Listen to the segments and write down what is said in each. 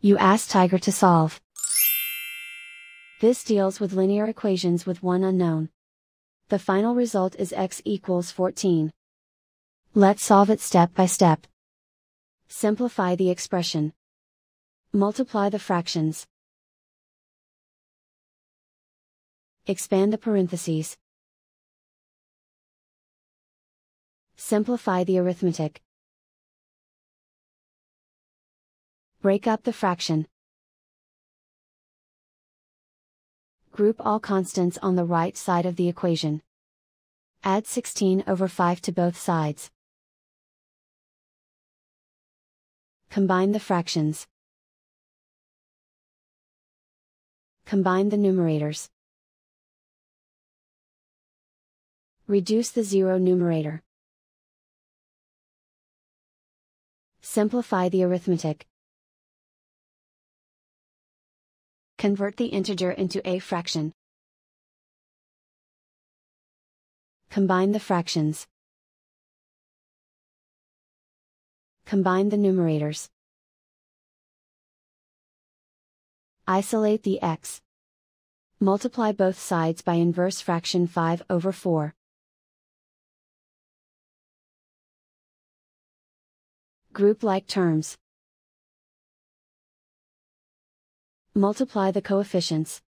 You ask Tiger to solve. This deals with linear equations with one unknown. The final result is x equals 14. Let's solve it step by step. Simplify the expression. Multiply the fractions. Expand the parentheses. Simplify the arithmetic. Break up the fraction. Group all constants on the right side of the equation. Add 16/5 to both sides. Combine the fractions. Combine the numerators. Reduce the zero numerator. Simplify the arithmetic. Convert the integer into a fraction. Combine the fractions. Combine the numerators. Isolate the x. Multiply both sides by inverse fraction 5/4. Group like terms. Multiply the coefficients.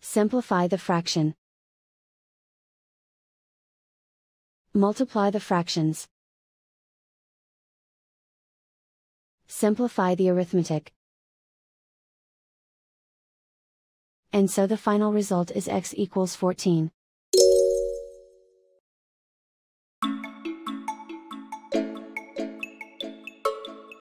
Simplify the fraction. Multiply the fractions. Simplify the arithmetic. And so the final result is x equals 14.